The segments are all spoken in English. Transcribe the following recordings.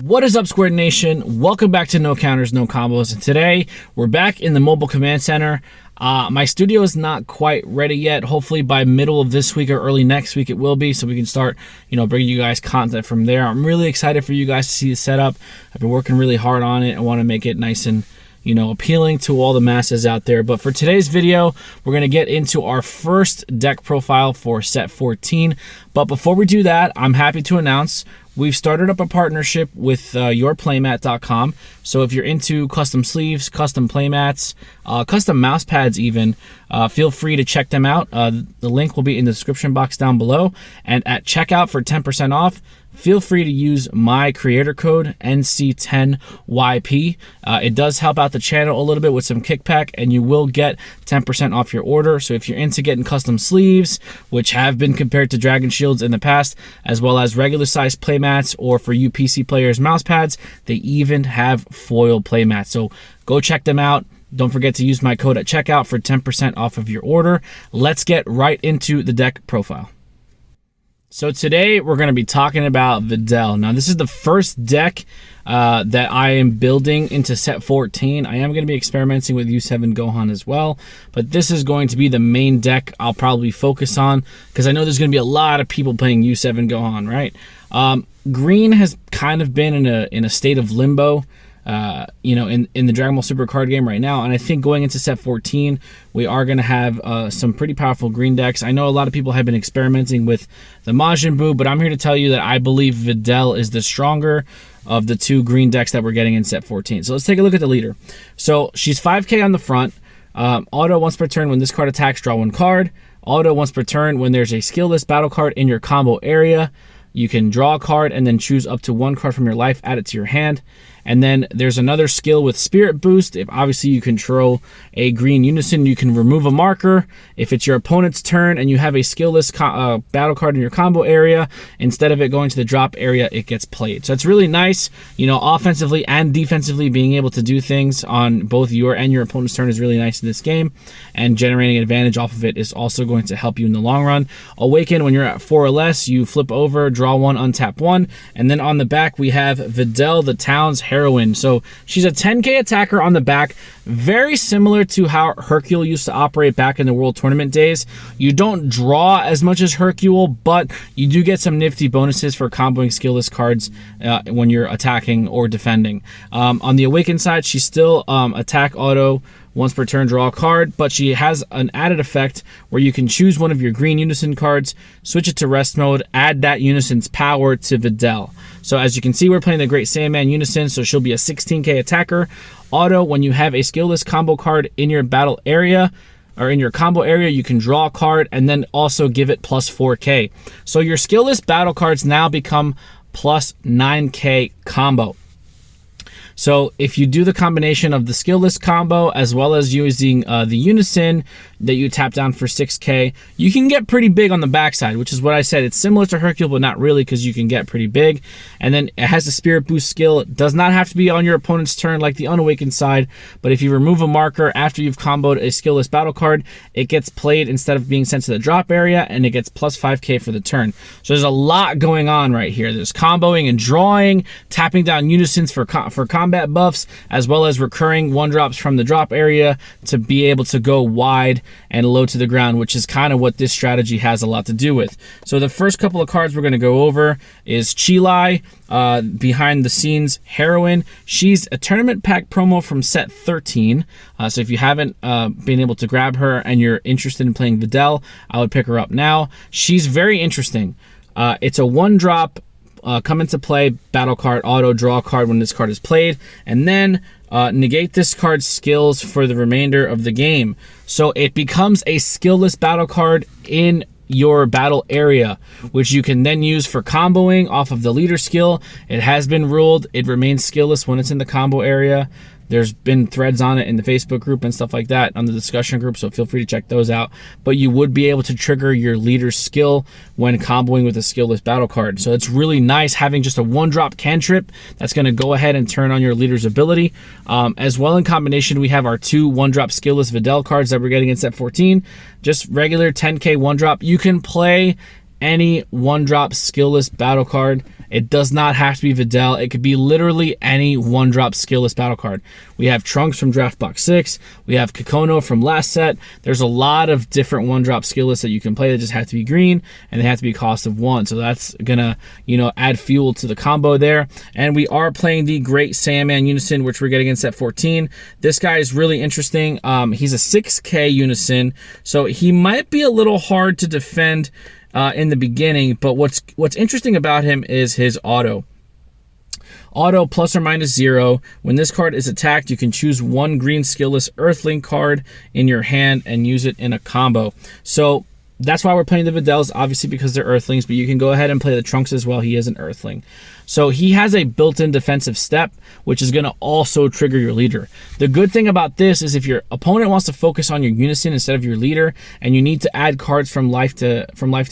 What is up, Square Nation? Welcome back to No Counters, No Combos. And today, we're back in the mobile command center. My studio is not quite ready yet. Hopefully by middle of this week or early next week it will be, so we can start, bringing you guys content from there. I'm really excited for you guys to see the setup. I've been working really hard on it. I want to make it nice and appealing to all the masses out there. But for today's video, we're going to get into our first deck profile for set 14. But before we do that, I'm happy to announce we've started up a partnership with yourplaymat.com. So if you're into custom sleeves, custom playmats, custom mouse pads even, feel free to check them out. The link will be in the description box down below. And at checkout for 10% off, feel free to use my creator code NC10YP. It does help out the channel a little bit with some kickback, and you will get 10% off your order. So if you're into getting custom sleeves, which have been compared to Dragon Shields in the past, as well as regular size playmats, or for you PC players, mouse pads, they even have foil playmats. So go check them out. Don't forget to use my code at checkout for 10% off of your order. Let's get right into the deck profile. So today we're going to be talking about Videl. Now this is the first deck that I am building into set 14. I am going to be experimenting with U7 Gohan as well, but this is going to be the main deck I'll probably focus on, because I know there's going to be a lot of people playing U7 Gohan, right? Green has kind of been in a state of limbo, in the Dragon Ball Super card game right now, and I think going into set 14 we are going to have some pretty powerful green decks. I know a lot of people have been experimenting with the Majin Buu, but I'm here to tell you that I believe Videl is the stronger of the two green decks that we're getting in set 14. So let's take a look at the leader. So she's 5k on the front. Auto once per turn when this card attacks, draw one card. Auto once per turn when there's a skill list battle card in your combo area, you can draw a card and then choose up to one card from your life, add it to your hand. And then there's another skill with Spirit Boost. If obviously you control a green Unison, you can remove a marker. If it's your opponent's turn and you have a skill list battle card in your combo area, instead of it going to the drop area, it gets played. So it's really nice, offensively and defensively, being able to do things on both your and your opponent's turn is really nice in this game. And generating advantage off of it is also going to help you in the long run. Awaken, when you're at 4 or less, you flip over, draw one, untap one. And then on the back, we have Videl, the town's heroine. So she's a 10k attacker on the back, very similar to how Hercule used to operate back in the World Tournament days. You don't draw as much as Hercule, but you do get some nifty bonuses for comboing skillless cards when you're attacking or defending. On the Awaken side, she's still attack auto, once per turn, draw a card, but she has an added effect where you can choose one of your green Unison cards, switch it to rest mode, add that Unison's power to Videl. So as you can see, we're playing the Great Saiyaman Unison, so she'll be a 16k attacker. Auto, when you have a skill-less combo card in your battle area, or in your combo area, you can draw a card and then also give it plus 4k. So your skill-less battle cards now become plus 9k combo. So if you do the combination of the skill list combo as well as using the Unison that you tap down for 6k, you can get pretty big on the backside, which is what I said. It's similar to Hercule, but not really, because you can get pretty big. And then it has the Spirit Boost skill. It does not have to be on your opponent's turn like the Unawakened side, but if you remove a marker after you've comboed a skill list battle card, it gets played instead of being sent to the drop area, and it gets plus 5k for the turn. So there's a lot going on right here. There's comboing and drawing, tapping down Unisons for combat buffs, as well as recurring 1-drops from the drop area to be able to go wide and low to the ground, which is kind of what this strategy has a lot to do with. So the first couple of cards we're going to go over is Chilai, behind the scenes heroine. She's a tournament pack promo from set 13. So if you haven't been able to grab her and you're interested in playing Videl, I would pick her up now. She's very interesting. It's a 1-drop come into play battle card, auto, draw a card when this card is played, and then negate this card's skills for the remainder of the game. So it becomes a skillless battle card in your battle area, which you can then use for comboing off of the leader skill. It has been ruled it remains skillless when it's in the combo area. There's been threads on it in the Facebook group and stuff like that on the discussion group, so feel free to check those out. But you would be able to trigger your leader's skill when comboing with a skillless battle card. So it's really nice having just a 1-drop cantrip that's going to go ahead and turn on your leader's ability. As well, in combination, we have our 2 1-drop skillless Videl cards that we're getting in set 14. Just regular 10k 1-drop. You can play any 1-drop skillless battle card. It does not have to be Videl. It could be literally any 1-drop skillless battle card. We have Trunks from Draft Box 6. We have Kikono from last set. There's a lot of different 1-drop skillless that you can play that just have to be green, and they have to be cost of 1. So that's gonna, add fuel to the combo there. And we are playing the Great Saiyaman Unison, which we're getting in set 14. This guy is really interesting. He's a 6K Unison, so he might be a little hard to defend in the beginning, but what's interesting about him is his auto. Auto ±0. When this card is attacked, you can choose 1 green skillless Earthling card in your hand and use it in a combo. So that's why we're playing the Videls, obviously because they're Earthlings, but you can go ahead and play the Trunks as well. He is an Earthling. So he has a built-in defensive step, which is going to also trigger your leader. The good thing about this is if your opponent wants to focus on your Unison instead of your leader, and you need to add cards from life to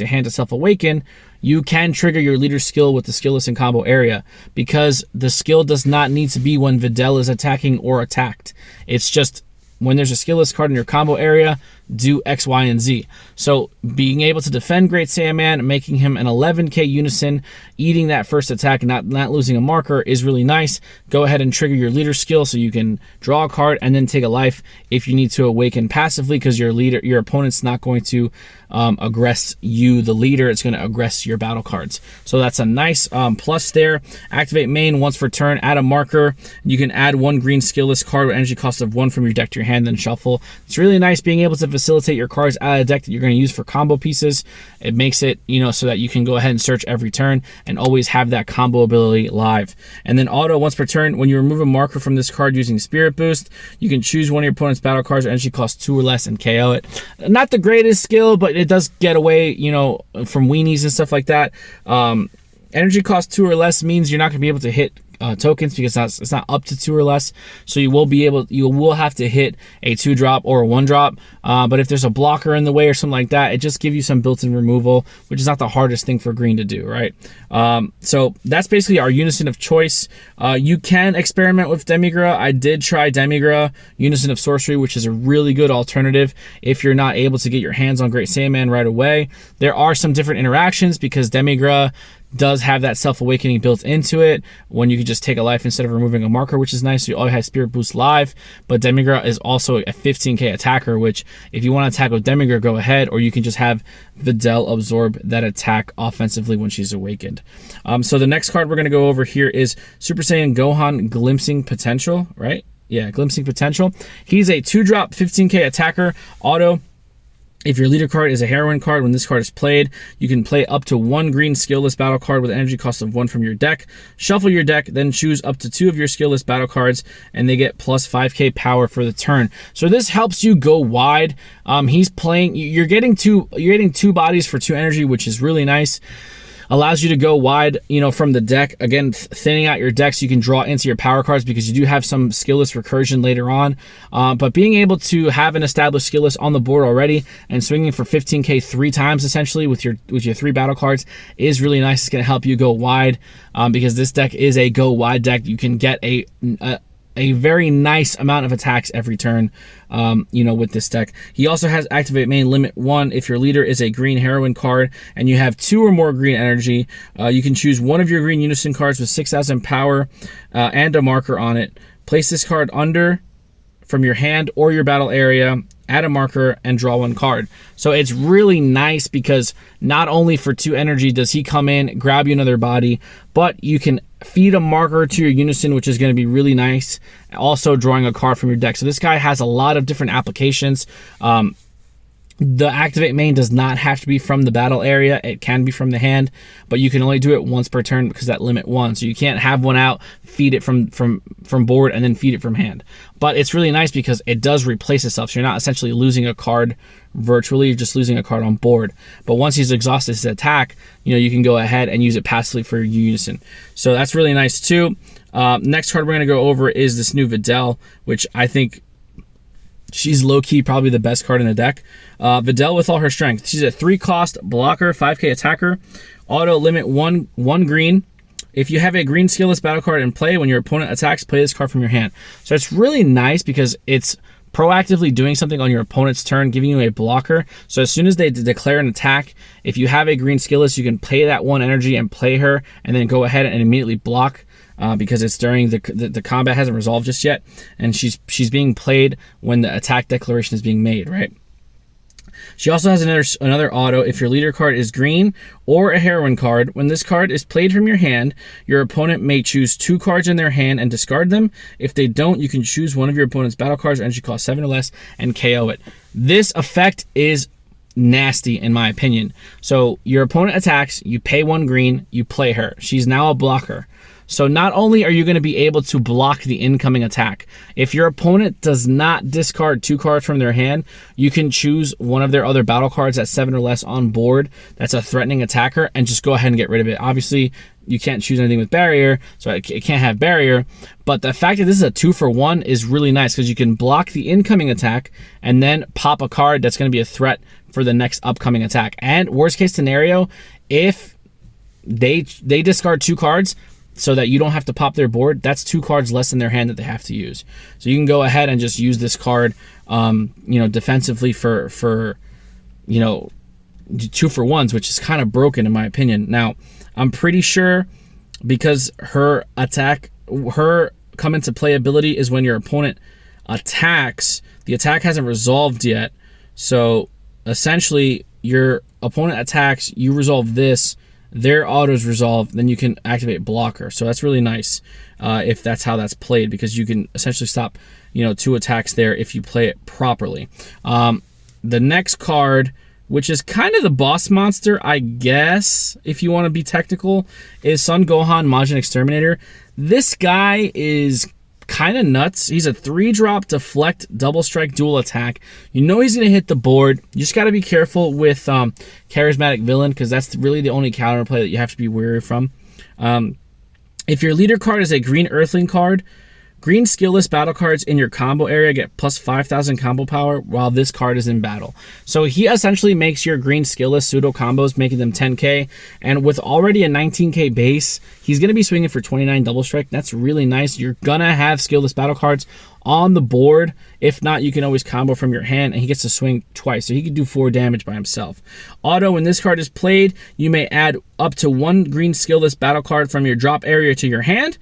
hand to self-awaken, you can trigger your leader skill with the skillless and combo area, because the skill does not need to be when Videl is attacking or attacked. It's just when there's a skillless card in your combo area, do X, Y, and Z. So being able to defend Great Saiyaman, making him an 11K Unison, eating that first attack, not losing a marker is really nice. Go ahead and trigger your leader skill so you can draw a card and then take a life if you need to awaken passively, because your opponent's not going to aggress you, the leader. It's going to aggress your battle cards. So that's a nice plus there. Activate main once per turn, add a marker. You can add 1 green skillless card with energy cost of 1 from your deck to your hand, then shuffle. It's really nice being able to facilitate your cards out of the deck that you're going to use for combo pieces. It makes it, so that you can go ahead and search every turn and always have that combo ability live. And then auto once per turn, when you remove a marker from this card using Spirit Boost, you can choose one of your opponent's battle cards with energy cost 2 or less and KO it. Not the greatest skill, but it does get away, from weenies and stuff like that. Energy cost 2 or less means you're not going to be able to hit tokens, because it's not up to 2 or less. So you will have to hit a 2-drop or a 1-drop. But if there's a blocker in the way or something like that, it just gives you some built-in removal, which is not the hardest thing for green to do, right? So that's basically our Unison of choice. You can experiment with Demigra. I did try Demigra, Unison of Sorcery, which is a really good alternative if you're not able to get your hands on Great Saiyaman right away. There are some different interactions, because Demigra does have that self-awakening built into it when you can just take a life instead of removing a marker, which is nice. So you always have Spirit Boost live, but Demigra is also a 15K attacker, which if you want to attack with Demigra, go ahead, or you can just have Videl absorb that attack offensively when she's awakened. So the next card we're going to go over here is Super Saiyan Gohan Glimpsing Potential, right? Yeah, Glimpsing Potential. He's a 2-drop 15K attacker, auto. If your leader card is a heroine card, when this card is played, you can play up to 1 green skillless battle card with energy cost of 1 from your deck. Shuffle your deck, then choose up to 2 of your skillless battle cards, and they get plus 5K power for the turn. So this helps you go wide. He's playing. You're getting 2 bodies for 2 energy, which is really nice. Allows you to go wide, from the deck. Again, thinning out your deck so you can draw into your power cards, because you do have some skillless recursion later on. But being able to have an established skillless on the board already and swinging for 15K 3 times essentially with your 3 battle cards is really nice. It's going to help you go wide, because this deck is a go wide deck. You can get a very nice amount of attacks every turn, with this deck. He also has Activate Main Limit 1. If your leader is a green heroine card and you have 2 or more green energy, you can choose one of your green Unison cards with 6,000 power and a marker on it. Place this card under from your hand or your battle area, add a marker, and draw 1 card. So it's really nice, because not only for 2 energy does he come in, grab you another body, but you can feed a marker to your Unison, which is going to be really nice. Also drawing a card from your deck. So this guy has a lot of different applications. The Activate Main does not have to be from the battle area. It can be from the hand, but you can only do it once per turn because that limit 1. So you can't have one out, feed it from board, and then feed it from hand. But it's really nice because it does replace itself. So you're not essentially losing a card virtually, you're just losing a card on board. But once he's exhausted his attack, you can go ahead and use it passively for your Unison. So that's really nice too. Next card we're going to go over is this new Videl, which I think she's low-key probably the best card in the deck. Videl with all her strength. She's a 3-cost blocker, 5K attacker. Auto limit 1 green. If you have a green skillless battle card in play, when your opponent attacks, play this card from your hand. So it's really nice because it's proactively doing something on your opponent's turn, giving you a blocker. So as soon as they declare an attack, if you have a green skillless, you can pay that 1 energy and play her, and then go ahead and immediately block. Because it's during the combat hasn't resolved just yet, and she's being played when the attack declaration is being made, right? She also has another auto. If your leader card is green or a heroine card, when this card is played from your hand, your opponent may choose 2 cards in their hand and discard them. If they don't, you can choose one of your opponent's battle cards, energy cost 7 or less, and KO it. This effect is nasty in my opinion. So your opponent attacks, you pay 1 green, you play her. She's now a blocker. So not only are you going to be able to block the incoming attack, if your opponent does not discard 2 cards from their hand, you can choose one of their other battle cards at 7 or less on board that's a threatening attacker and just go ahead and get rid of it. Obviously, you can't choose anything with barrier, so it can't have barrier, but the fact that this is a 2-for-1 is really nice because you can block the incoming attack and then pop a card that's going to be a threat for the next upcoming attack. And worst case scenario, if they discard 2 cards, so that you don't have to pop their board, that's 2 cards less in their hand that they have to use. So you can go ahead and just use this card, defensively for 2-for-1s, which is kind of broken in my opinion. Now, I'm pretty sure because her come into play ability is when your opponent attacks. The attack hasn't resolved yet. So essentially, your opponent attacks, you resolve this, their autos resolve, then you can activate blocker. So that's really nice if that's how that's played, because you can essentially stop 2 attacks there if you play it properly. The next card, which is kind of the boss monster, I guess, if you want to be technical, is Son Gohan Majin Exterminator. This guy is kind of nuts. He's a 3-drop deflect double strike dual attack. You know he's going to hit the board. You just got to be careful with charismatic villain, because that's really the only counterplay that you have to be wary from. If your leader card is a green earthling card, green skillless battle cards in your combo area get plus 5,000 combo power while this card is in battle. So he essentially makes your green skillless pseudo combos, making them 10k, and with already a 19k base, he's going to be swinging for 29 double strike. That's really nice. You're gonna have skillless battle cards on the board. If not, you can always combo from your hand, and he gets to swing twice, so he could do 4 damage by himself. Auto, when this card is played, you may add up to 1 green skillless battle card from your drop area to your hand.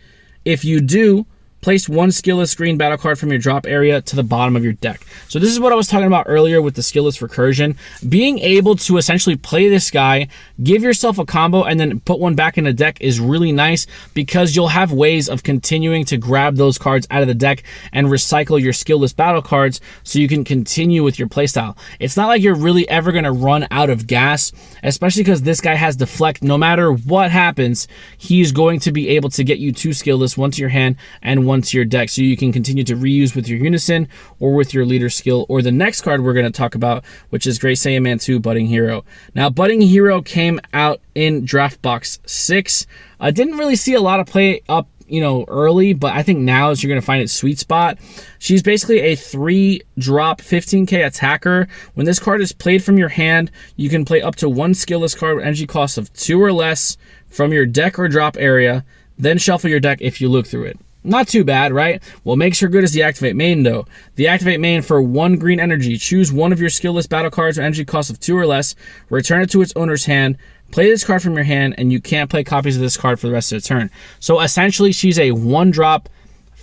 If you do, place 1 skillless green battle card from your drop area to the bottom of your deck. So this is what I was talking about earlier with the skillless recursion. Being able to essentially play this guy, give yourself a combo, and then put 1 back in the deck is really nice, because you'll have ways of continuing to grab those cards out of the deck and recycle your skillless battle cards so you can continue with your playstyle. It's not like you're really ever going to run out of gas, especially because this guy has deflect. No matter what happens, he's going to be able to get you 2 skillless, 1 to your hand and 1 to your deck, so you can continue to reuse with your Unison or with your leader skill, or the next card we're going to talk about, which is Great Saiyan Man 2 Budding Hero. Now, Budding Hero came out in Draft Box 6. I didn't really see a lot of play up early, but I think now is you're going to find its sweet spot. She's basically a 3-drop 15k attacker. When this card is played from your hand, you can play up to 1 skillless card with energy cost of 2 or less from your deck or drop area, then shuffle your deck if you look through it. Not too bad, right? What makes her good is the activate main, though. The activate main, for 1 green energy, choose one of your skillless battle cards with energy cost of 2 or less, return it to its owner's hand, play this card from your hand, and you can't play copies of this card for the rest of the turn. So essentially, she's a 1-drop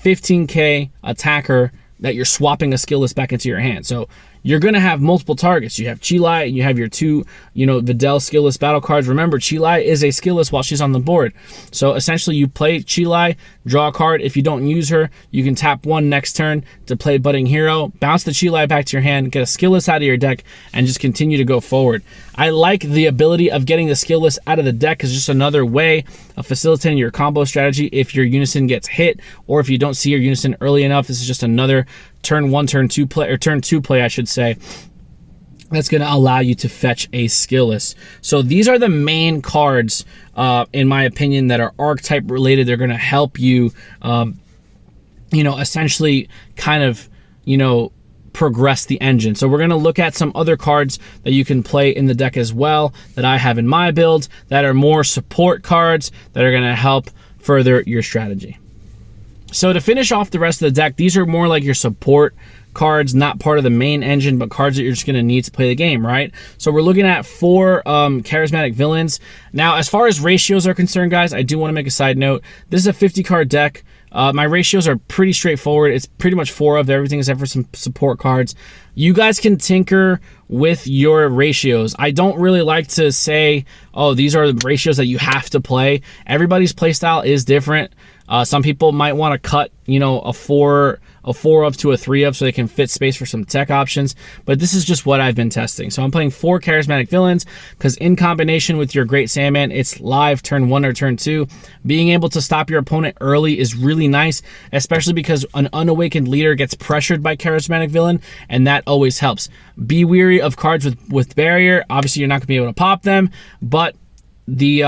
15k attacker that you're swapping a skillless back into your hand. So you're going to have multiple targets. You have Chilai, and you have your 2, Videl skillless battle cards. Remember, Chilai is a skillless while she's on the board. So essentially, you play Chilai, draw a card. If you don't use her, you can tap 1 next turn to play Budding Hero, bounce the Chilai back to your hand, get a skillless out of your deck, and just continue to go forward. I like the ability of getting the skillless out of the deck, because it's just another way of facilitating your combo strategy if your Unison gets hit, or if you don't see your Unison early enough. This is just another turn 1, turn 2 play, or turn 2 play, I should say, that's going to allow you to fetch a skillless. So these are the main cards, in my opinion, that are archetype related. They're going to help you, essentially kind of, progress the engine. So we're going to look at some other cards that you can play in the deck as well, that I have in my build, that are more support cards that are going to help further your strategy. So to finish off the rest of the deck, these are more like your support cards not part of the main engine, but cards that you're just going to need to play the game, right? So we're looking at 4 charismatic villains. Now, as far as ratios are concerned, guys, I do want to make a side note. This is a 50-card deck. My ratios are pretty straightforward. It's pretty much 4 of everything except for some support cards. You guys can tinker with your ratios. I don't really like to say, oh, these are the ratios that you have to play. Everybody's playstyle is different. Some people might want to cut, you know, a 4 of to a 3 of so they can fit space for some tech options. But this is just what I've been testing. So I'm playing 4 charismatic villains because in combination with your Great Sandman, it's live turn 1 or turn 2. Being able to stop your opponent early is really nice, especially because an unawakened leader gets pressured by charismatic villain, and that always helps. Be weary of cards with barrier. Obviously, you're not going to be able to pop them, but the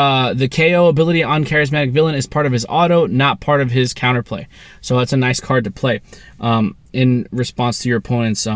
KO ability on charismatic villain is part of his auto, not part of his counterplay. So that's a nice card to play in response to your opponent's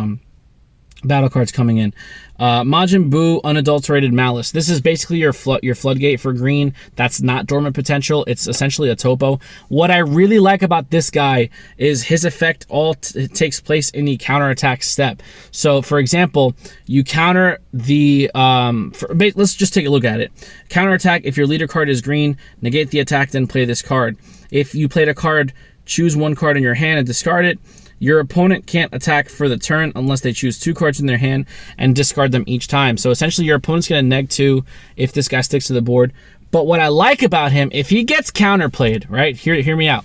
battle cards coming in. Majin Buu Unadulterated Malice. This is basically your floodgate for green. That's not dormant potential. It's essentially a topo. What I really like about this guy is his effect all takes place in the counterattack step. So, for example, you counter the... let's just take a look at it. Counterattack, if your leader card is green, negate the attack, then play this card. If you played a card, choose 1 card in your hand and discard it. Your opponent can't attack for the turn unless they choose 2 cards in their hand and discard them each time. So essentially your opponent's going to neg 2 if this guy sticks to the board. But what I like about him, if he gets counterplayed, right, hear me out.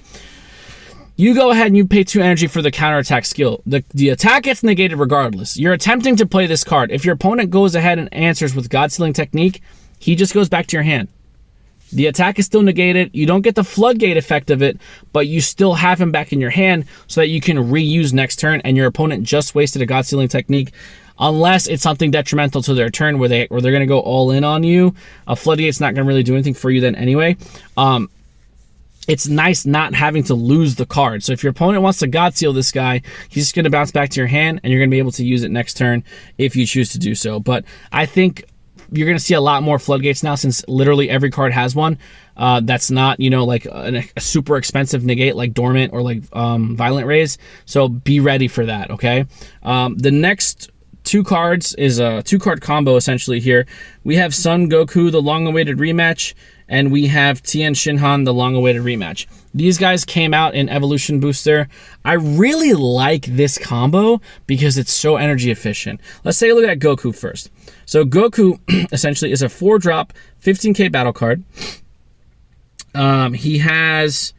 You go ahead and you pay 2 energy for the counterattack skill. The attack gets negated regardless. You're attempting to play this card. If your opponent goes ahead and answers with God Sealing Technique, he just goes back to your hand. The attack is still negated. You don't get the floodgate effect of it, but you still have him back in your hand so that you can reuse next turn, and your opponent just wasted a God Sealing Technique. Unless it's something detrimental to their turn where they're going to go all in on you. A floodgate's not going to really do anything for you then anyway. It's nice not having to lose the card. So if your opponent wants to God Seal this guy, he's just going to bounce back to your hand, and you're going to be able to use it next turn if you choose to do so. But I think you're going to see a lot more floodgates now since literally every card has one. That's not, you know, like a super expensive negate like Dormant or like Violent Raise. So be ready for that, okay? The next 2 cards is a 2-card combo essentially here. We have Son Goku, the long-awaited rematch, and we have Tien Shinhan, the long-awaited rematch. These guys came out in Evolution Booster. I really like this combo because it's so energy efficient. Let's take a look at Goku first. So Goku essentially is a 4-drop, 15k battle card. He has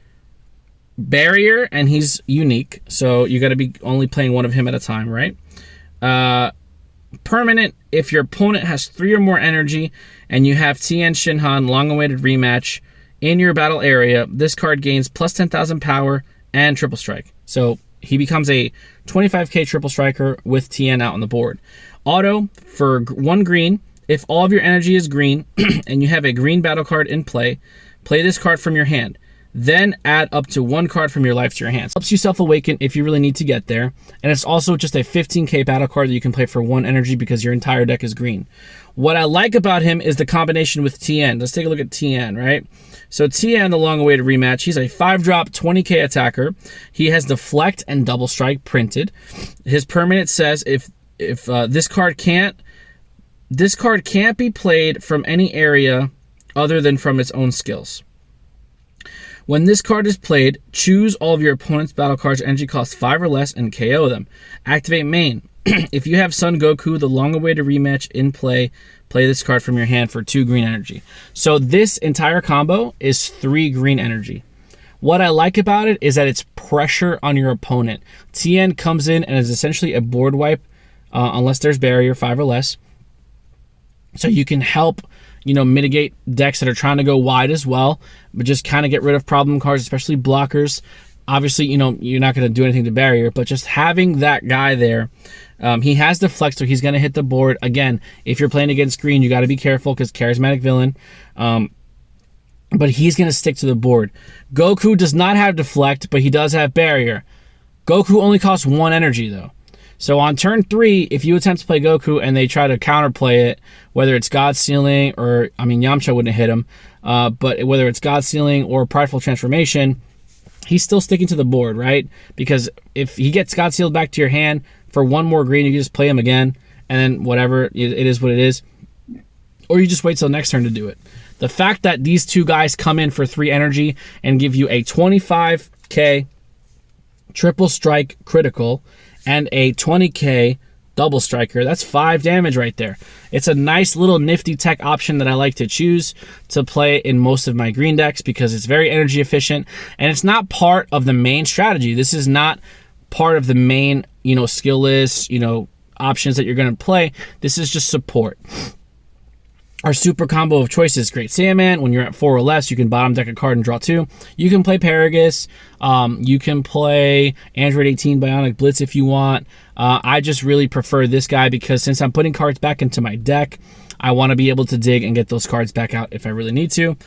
barrier and he's unique, so you got to be only playing one of him at a time, right? Permanent, if your opponent has 3 or more energy and you have Tien Shinhan, long-awaited rematch, in your battle area, this card gains plus 10,000 power and triple strike. So he becomes a 25k triple striker with Tien out on the board. Auto, for 1 green, if all of your energy is green and you have a green battle card in play, play this card from your hand. Then add up to 1 card from your life to your hands. Helps you self-awaken if you really need to get there. And it's also just a 15k battle card that you can play for 1 energy because your entire deck is green. What I like about him is the combination with Tien. Let's take a look at Tien, right? So Tien, the long-awaited rematch, he's a 5-drop, 20k attacker. He has Deflect and Double Strike printed. His permanent says if this card can't be played from any area other than from its own skills. When this card is played, choose all of your opponent's battle cards energy cost 5 or less and KO them. Activate main. If you have Son Goku, the long-awaited rematch in play, play this card from your hand for 2 green energy. So this entire combo is 3 green energy. What I like about it is that it's pressure on your opponent. Tien comes in and is essentially a board wipe unless there's barrier 5 or less. So you can help, you know, mitigate decks that are trying to go wide as well, but just kind of get rid of problem cards, especially blockers. Obviously, you know, you're not going to do anything to barrier, but just having that guy there, he has Deflect, so he's going to hit the board. Again, if you're playing against green, you got to be careful because charismatic villain, but he's going to stick to the board. Goku does not have Deflect, but he does have barrier. Goku only costs 1 energy, though. So on turn 3, if you attempt to play Goku and they try to counterplay it, whether it's God Sealing or, I mean, Yamcha wouldn't hit him, but whether it's God Sealing or Prideful Transformation, he's still sticking to the board, right? Because if he gets God Sealed back to your hand, for one more green, you can just play him again, and then whatever, it is what it is. Or you just wait till next turn to do it. The fact that these two guys come in for 3 energy and give you a 25k triple strike critical and a 20k double striker, that's 5 damage right there. It's a nice little nifty tech option that I like to choose to play in most of my green decks because it's very energy efficient and it's not part of the main strategy. This is not part of the main, skill list, options that you're going to play. This is just support. Our super combo of choice is Great Sandman. When you're at 4 or less, you can bottom deck a card and draw 2. You can play Paragus. You can play Android 18 Bionic Blitz if you want. I just really prefer this guy because since I'm putting cards back into my deck, I want to be able to dig and get those cards back out if I really need to.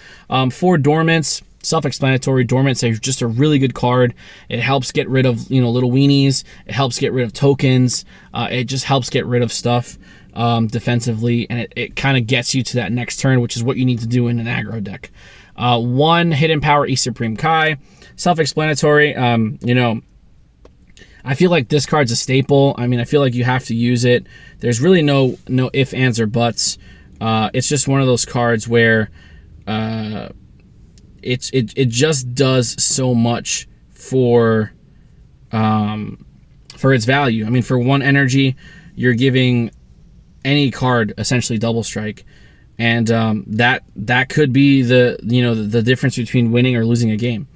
For Dormants, self-explanatory. Dormants is just a really good card. It helps get rid of little weenies. It helps get rid of tokens. It just helps get rid of stuff defensively, and it kind of gets you to that next turn, which is what you need to do in an aggro deck. 1 hidden power E Supreme Kai, self-explanatory. I feel like this card's a staple. I feel like you have to use it. There's really no ifs, ands, or buts. It's just one of those cards where it just does so much for its value. For 1 energy, you're giving any card essentially double strike, and that could be the difference between winning or losing a game.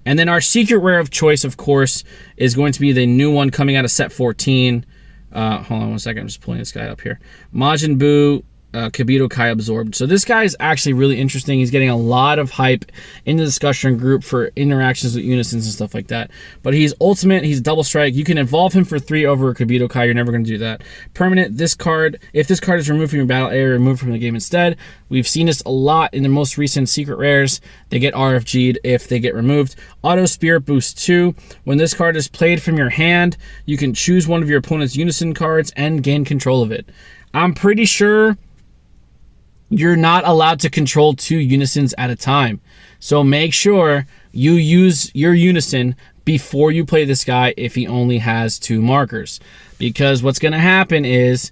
And then our secret rare of choice, of course, is going to be the new one coming out of set 14. Hold on one second, I'm just pulling this guy up here. Majin Buu Kabuto Kai Absorbed. So this guy is actually really interesting. He's getting a lot of hype in the discussion group for interactions with Unisons and stuff like that. But he's ultimate. He's double strike. You can evolve him for 3 over a Kabuto Kai. You're never going to do that. Permanent. This card, if this card is removed from your battle area, removed from the game instead. We've seen this a lot in the most recent secret rares. They get RFG'd if they get removed. Auto Spirit Boost 2. When this card is played from your hand, you can choose one of your opponent's Unison cards and gain control of it. I'm pretty sure you're not allowed to control 2 Unisons at a time. So make sure you use your Unison before you play this guy if he only has 2 markers. Because what's going to happen is,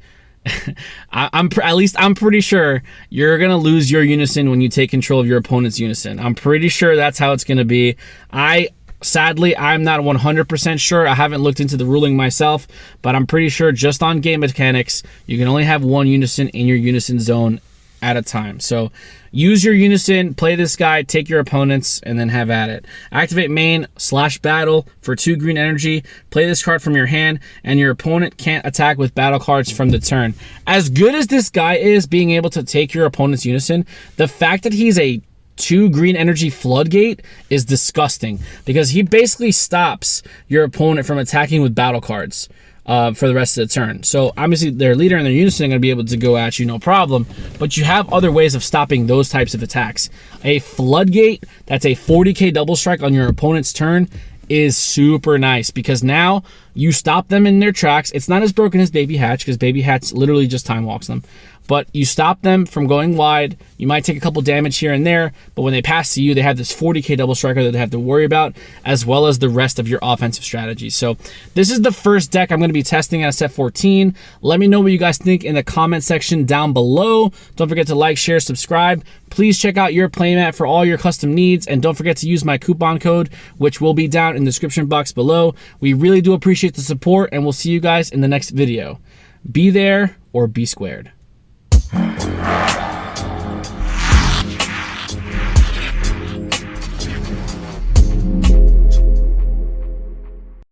I'm pretty sure you're going to lose your Unison when you take control of your opponent's Unison. I'm pretty sure that's how it's going to be. Sadly, I'm not 100% sure. I haven't looked into the ruling myself, but I'm pretty sure just on game mechanics, you can only have 1 Unison in your Unison zone at a time. So use your Unison, play this guy, take your opponents, and then have at it. Activate main /battle for 2 green energy. Play this card from your hand, and your opponent can't attack with battle cards from the turn. As good as this guy is being able to take your opponent's Unison, the fact that he's a 2 green energy floodgate is disgusting because he basically stops your opponent from attacking with battle cards for the rest of the turn. So obviously their leader and their Unison are going to be able to go at you no problem, but you have other ways of stopping those types of attacks. A floodgate that's a 40k double strike on your opponent's turn is super nice because now you stop them in their tracks. It's not as broken as Baby Hatch because Baby Hatch literally just time walks them. But you stop them from going wide. You might take a couple damage here and there, but when they pass to you, they have this 40k double striker that they have to worry about, as well as the rest of your offensive strategies. So this is the first deck I'm going to be testing at set 14. Let me know what you guys think in the comment section down below. Don't forget to like, share, subscribe. Please check out your Playmat for all your custom needs, and don't forget to use my coupon code, which will be down in the description box below. We really do appreciate the support, and we'll see you guys in the next video. Be there or be squared.